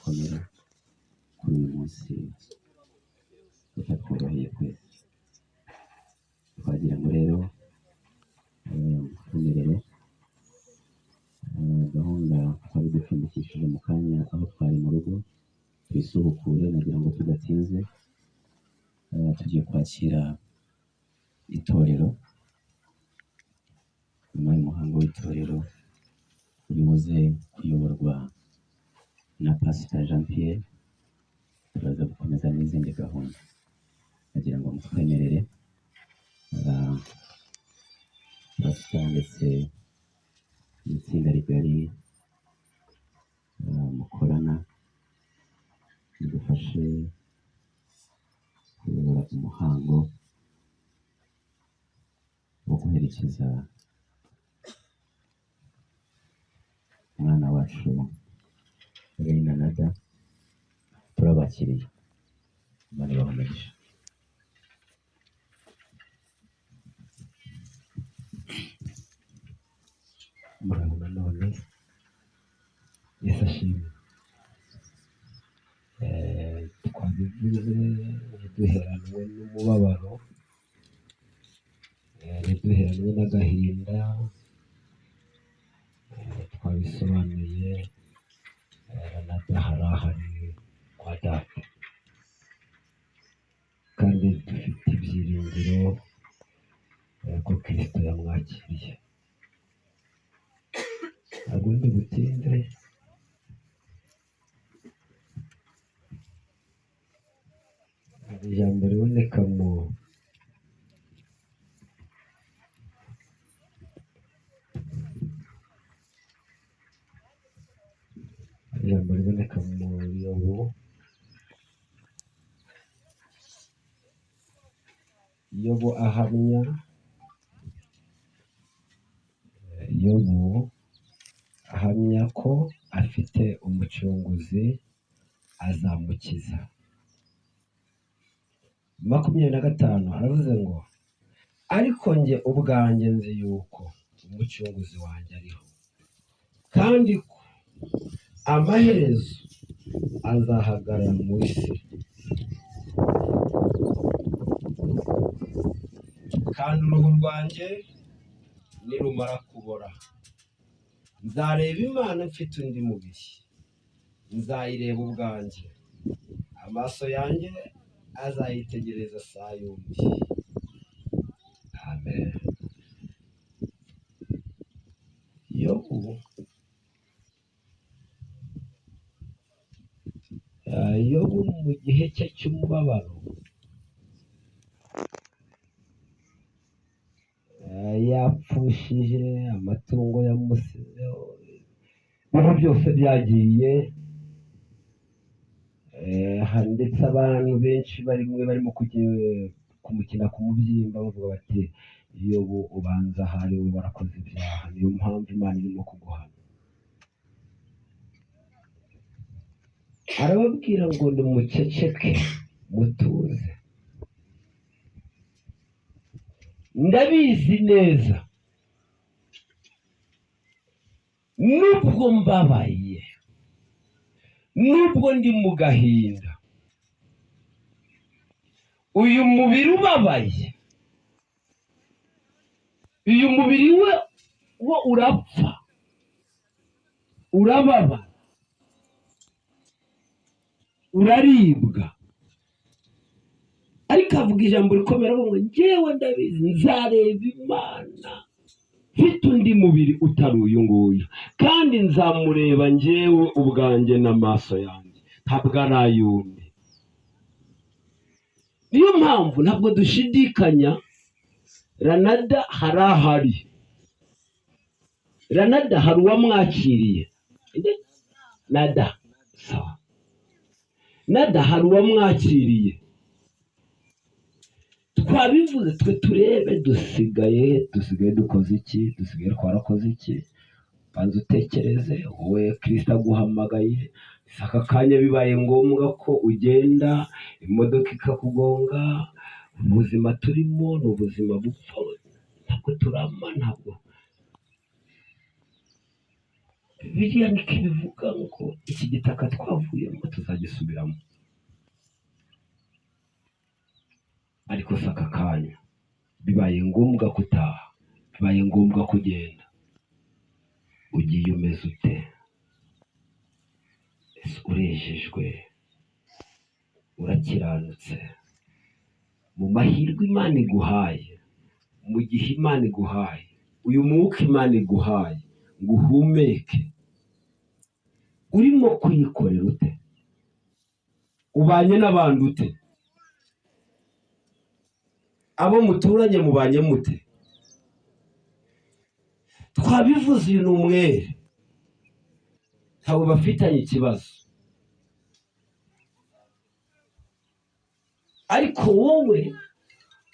gukomera kuri uyu munsi utatworoheye twese. Twagira ngo rero tumerere gahunda twari dupfundikishije mu kanya aho twari mu rugo twisubukure, nagira ngo tudatinze tugiye kwakira itorero. Nyuma y'umuhango w'itorero uri buze kuyoborwa na Pastor Jean Pierre, turaza gukomeza n'izindi gahunda. Nagira ngo mutwemerere Pastor ndetse n'itsinda rigari mukorana ridufashe kuyobora umuhango wo guherekeza umwana wacu Reina Nada. Turabakiriye, Imana ibahe. Muraho nanone, Yesu ashimwe. Twabivuze duheranwe n'umubabaro, duheranwe n'agahinda, twabisobanuye. Nada hari kwa data, kandi dufite ibyiringiro ko Kristo yamwakiriye. Ntabwo ndi butinde, hari ijambo riboneka mu Yobu ahamya, Yobu ahamya ko afite umucunguzi azamukiza. 25 aravuze ngo ariko njye ubwanjye nzi yuko umucunguzi wanjye ariho, kandi ko amaherezo azahagarara mu isi, kandi uruhu rwanjye nirumara kubora nzareba Imana mfite undi mubiri, nzayireba ubwanjye, amaso yanjye azayitegereza saa yundi. Amen. Yobu mu gihe cye cy'umubabaro yapfushije, amatungo yamusizeho, ibintu byose byagiye, ndetse abantu benshi barimo kumukina ku mubyimba bavuga bati Yobu ubanza hari we warakoze ibyaha, niyo mpamvu Imana irimo kuguhana. Arababwira ngo nimuceceke mutuze, ndabizi neza nubwo mbabaye, nubwo ndi mu gahinda, uyu mubiri ubabaye, uyu mubiri wo urapfa, urababara, uraribwa, ariko avuga ijambo rikomera ngo njyewe ndabizi nzareba Imana mfite undi mubiri utari uyu nguyu, kandi nzamureba njyewe ubwanjye n'amaso yanjye, ntabwo ari ay'undi. Niyo mpamvu ntabwo dushidikanya, Ranada hari ahari, Ranada hari uwamwakiriye, Nada sawa, Nada hari uwamwakiriye. Twabivuze twe turebe dusigaye dukoze iki, dusigaye twarakoze iki. Banza utekereze, wowe Kristo aguhamagaye, aka kanya bibaye ngombwa ko ugenda, imodoka ikakugonga, ubuzima turimo ni ubuzima bupfa, ntabwo turama, ntabwo biriya niko bivuga ngo iki gitaka twavuyemo tuzagisubiramo, ariko si aka kanya. Bibaye ngombwa gutaha, bibaye ngombwa kugenda, ugiye umeze ute? Ese urejejwe? Urakiranutse? Mu mahirwe Imana iguhaye, mu gihe Imana iguhaye, uyu mwuka Imana iguhaye ngo uhumeke, urimo kuyikorera ute? Ubanye n'abandi ute? Abo muturanye mubanye mute? Twabivuze, uyu ni umwere, ntabwo bafitanye ikibazo, ariko wowe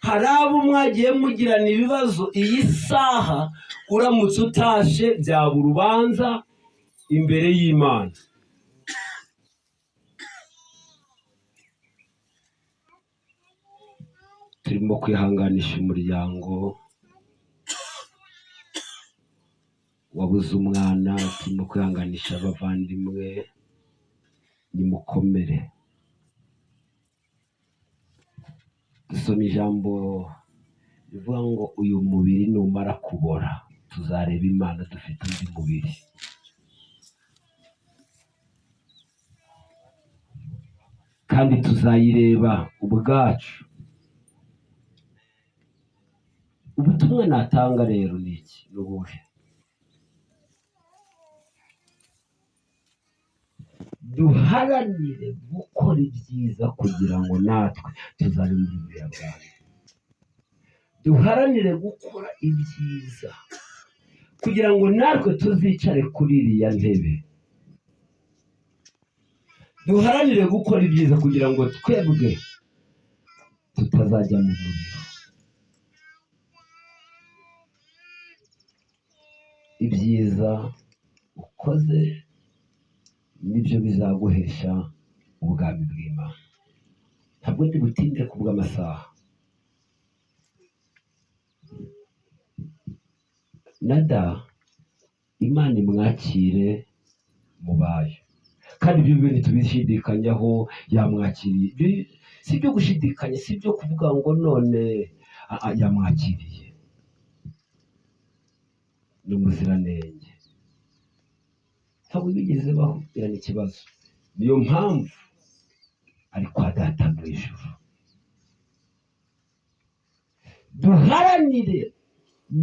hari abo mwagiye mugirana ibibazo. Iyi saha uramutse utashe byaba urubanza imbere y'Imana. Turimo kwihanganisha umuryango wabuze umwana, turimo kwihanganisha abavandimwe. Nimukomere. Dusoma ijambo rivuga ngo uyu mubiri numara kubora tuzareba Imana dufite undi mubiri. Kandi tuzayireba ubwacu. Ubutumwa natanga rero ni iki? Ni ubuhe? Duharanire gukora ibyiza kugira ngo natwe tuzabe muri buriya bwami. Duharanire gukora ibyiza kugira ngo natwe tuzicare kuri iriya ntebe. Duharanire gukora ibyiza kugira ngo twebwe tutazajya mu muriro. Ibyiza ukoze nibyo bizaguhesha ubwami bw'Imana. Ntabwo ndi butinde ku bw'amasaha. Nada Imana imwakire mu bayo, kandi ibyo bintu tubishidikanyaho. Yamwakiriye, si ibyo gushidikanya, si ibyo kuvuga ngo none yamwakiriye. Ni umuziranenge, ntabwo bigeze bahugirana ikibazo. Niyo mpamvu ari kwa Data mu ijuru. Duharanire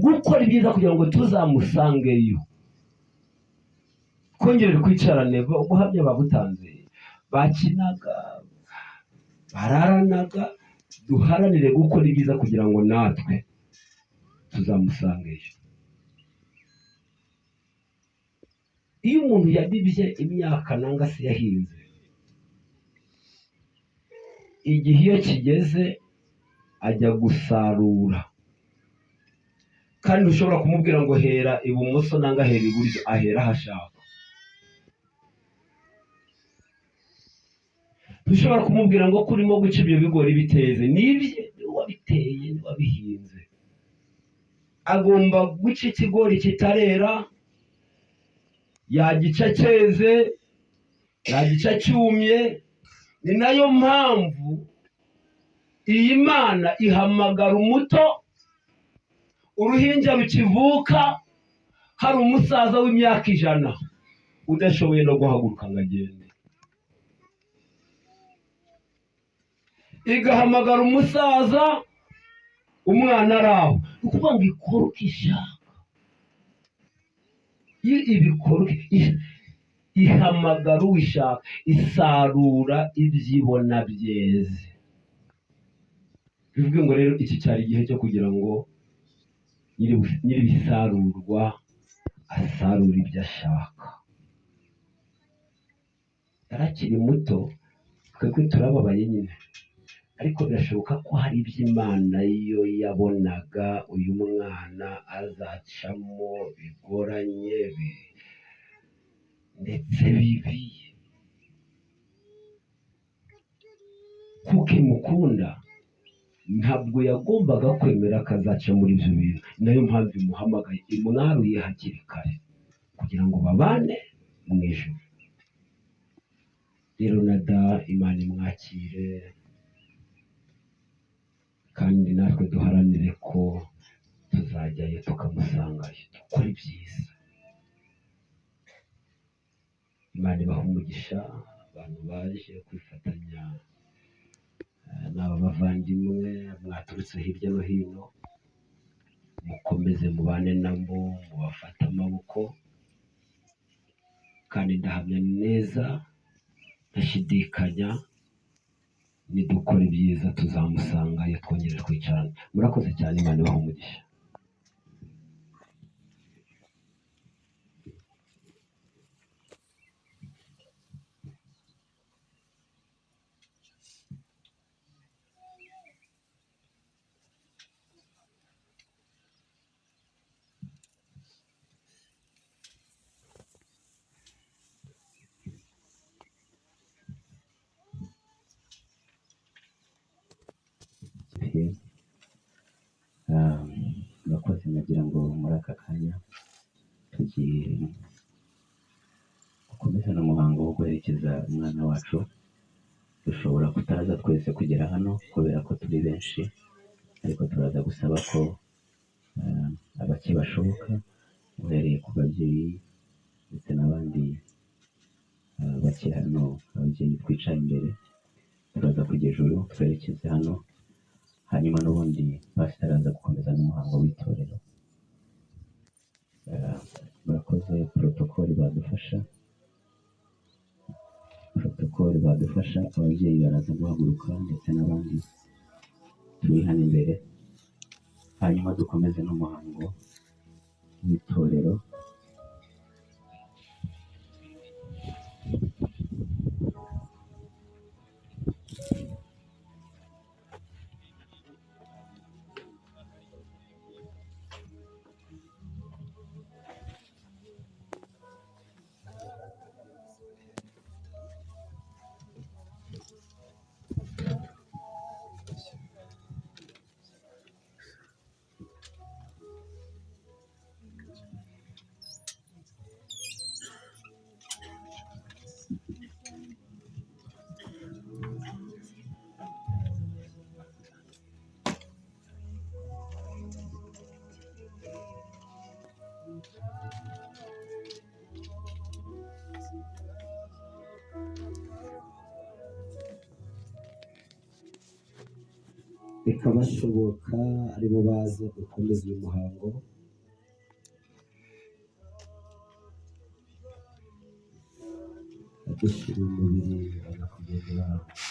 gukora ibyiza kugira ngo tuzamusangeyo. Twongere kwicarane. Ubuhamya babutanze, bakinaga, bararanaga. Duharanire gukora ibyiza kugira ngo natwe tuzamusangeyo. Iyo umuntu yabibye imyaka nanga se yahinze, igihe iyo kigeze ajya gusarura. Kandi ushobora kumubwira ngo hera ibumoso nanga hera iburyo, ahera ahashaka. Ushobora kumubwira ngo kurimo guca ibyo bigori biteze, nibye wabiteye wabihinze. Agomba guca ikigori kitarera, yagica cyeze, yagica cyumye. Ni nayo mpamvu iyi Mana ihamagara umuto, uruhinja rukivuka. Hari umusaza w'imyaka 100 udashoboye no guhaguruka ngo agende, igahamagara umusaza, umwana araho. Ukuvuga ngo ikora uko ishaka. Ibikora ihamagara uwishaka, isarura ibyibona byeze. Bivuge ngo rero iki cyari igihe cyo kugira ngo nyir'ibisarurwa asarura ibyo ashaka. Arakiri muto, twebwe turababaye nyine, ariko birashoboka ko hari ibyo Imana yo yabonaga uyu mwana azacamo bigoranye ndetse bibi. Kuko imukunda, ntabwo yagombaga kwemera akazaca muri ibyo bintu. Nayo mpamvu imuhamagaye, imwaruye hakiri kare kugira ngo babane mu ijuru. rero nada Imana imwakire, kandi natwe duharanire ko tuzajyayo tukamusangayo dukora ibyiza. Imana ibaha umugisha abantu baje kwifatanya n'aba bavandimwe mwaturutse hirya no hino, mukomeze mubane nabo, mubafate amaboko, kandi ndahamya neza ntashidikanya nidukora ibyiza tuzamusangayo twongere kwicarana. Murakoze cyane, Imana ibaha umugisha. murakoze. nagira ngo muri aka kanya tugiye gukomeza n'umuhango wo guherekeza umwana wacu. dushobora kutaza twese kugera hano kubera ko turi benshi, ariko turaza gusaba ko abake bashoboka, uhereye ku babyeyi ndetse n'abandi bake hano, ababyeyi twicaye imbere, turaza kujya ejuru twerekeze hano, hanyuma n'ubundi pasiteri araza gukomeza n'umuhango w'itorero. murakoze. protokoli badufasha, ababyeyi baraza guhaguruka ndetse n'abandi turi hano imbere, hanyuma dukomeze n'umuhango w'itorero. reka bashoboka aribo baza gukomeza uyu muhango. dushyira umubiri bagakugendera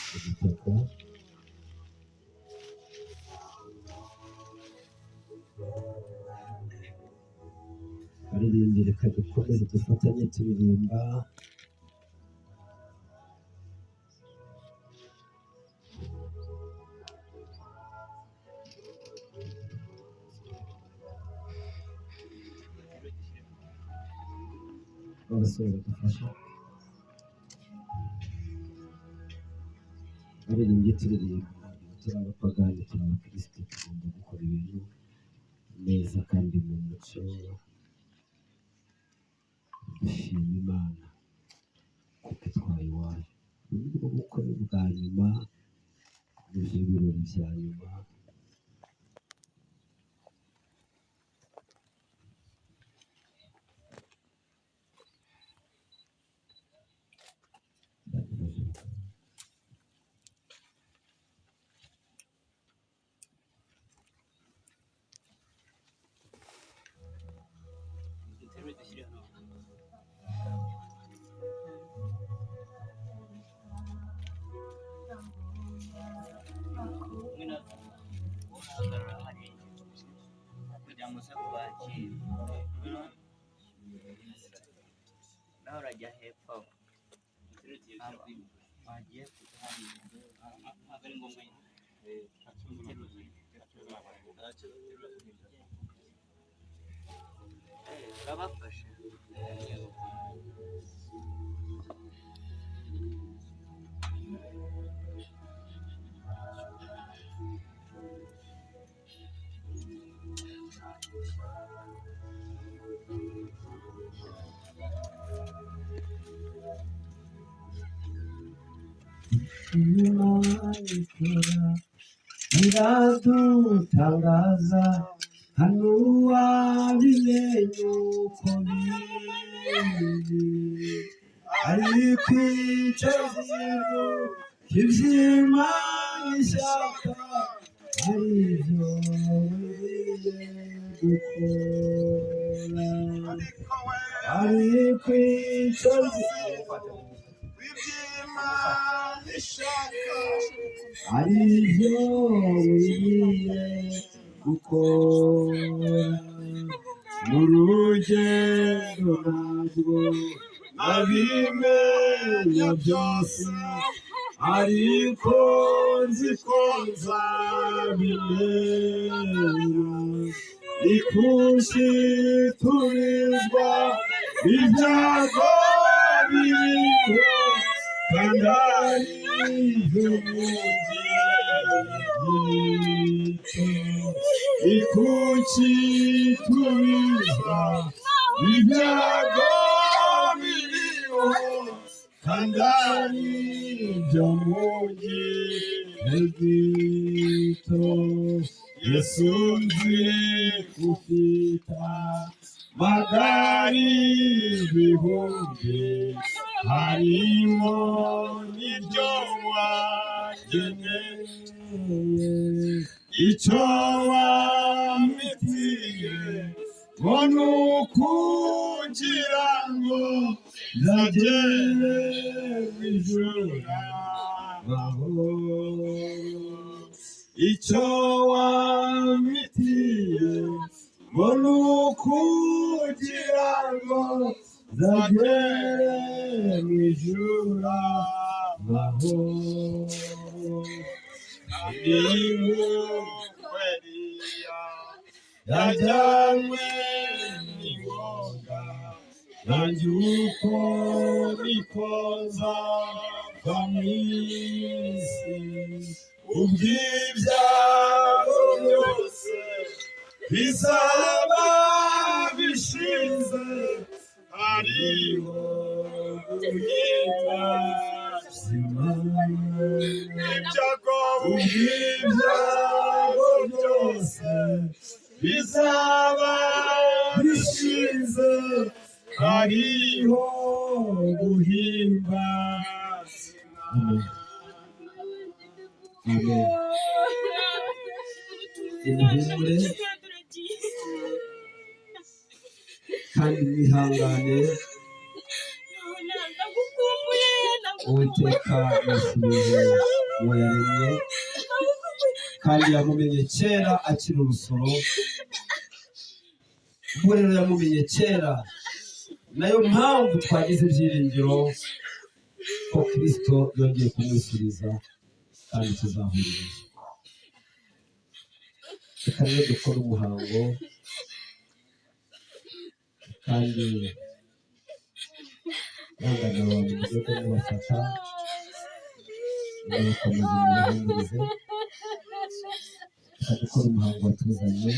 ku gitaka. baririmbye, reka dukomeze dufatanye turirimba. abasore badufasha baririmbye turirimba. turi abapagani, turi abakirisitu, tugomba gukora ibintu neza kandi mu muco. dushima Imana kuko itwaye iwayo. ubu ni bwo bukwe bwa nyuma, n'ibyo birori bya nyuma. naho urajya hepfo wagiye ntabwo ari ngombwa urabafasha. Imana ikora biradutangaza hano wabimenye uko biri ariko icyo kintu cy'Imana ishaka aribyo ngiye gukora ariko icyo aribyo ngiye gukora mu rugendo ntabwo nabimenya byose ariko nzi ko nzabimenya ikushiturizwa ibyago biriho kandi aribyo ikushiturizwa ibyago biriho kandi aribyo mu gihe gito Yesu nzi ufita magari ibihumbi harimo n'ibyo wageneye icyo wamitiye ngo ni ukugira ngo nzagere mu ijuru amahoro icyo wamitiye ngo ni ukugira ngo nzagere mu ijuru amahoro yajyanywe n'ingoga nanjye uko niko nzava mu isi ubw'ibyago byose bizaba bishize hariho ubw'ibyago byose bizaba bishize hariho guhimbaza amen imuhumure kandi mwihangane uwiteka yasubije uwo yaremye kandi yamumenye kera akiri urusoro ubwo rero yamumenye kera nayo mpamvu twagize ibyiringiro ko Kristo yongeye kumwishyuriza kandi tuzahurira reka rero dukore umuhango kandi bangana abantu mu rwego mubafata mugakomeza mubahumurize reka dukore umuhango watuzanye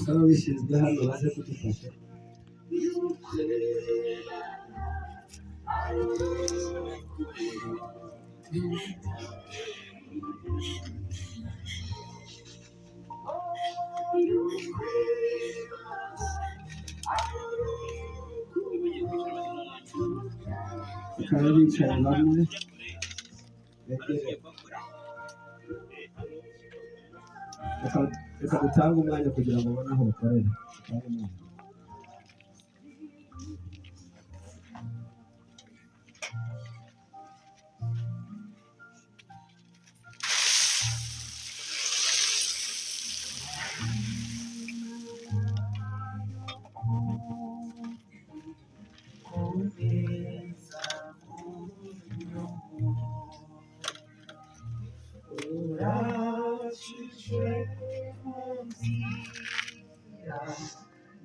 Ababishinzwe hano baze kudufasha bakaba bicaye bamwe reka dutange umwanya kugira ngo babone aho bakorera.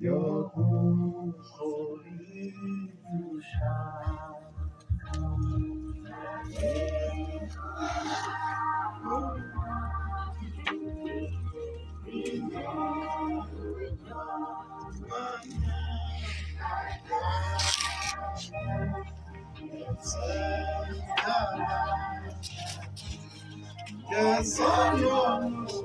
Yo kukuridusha Yes, I know.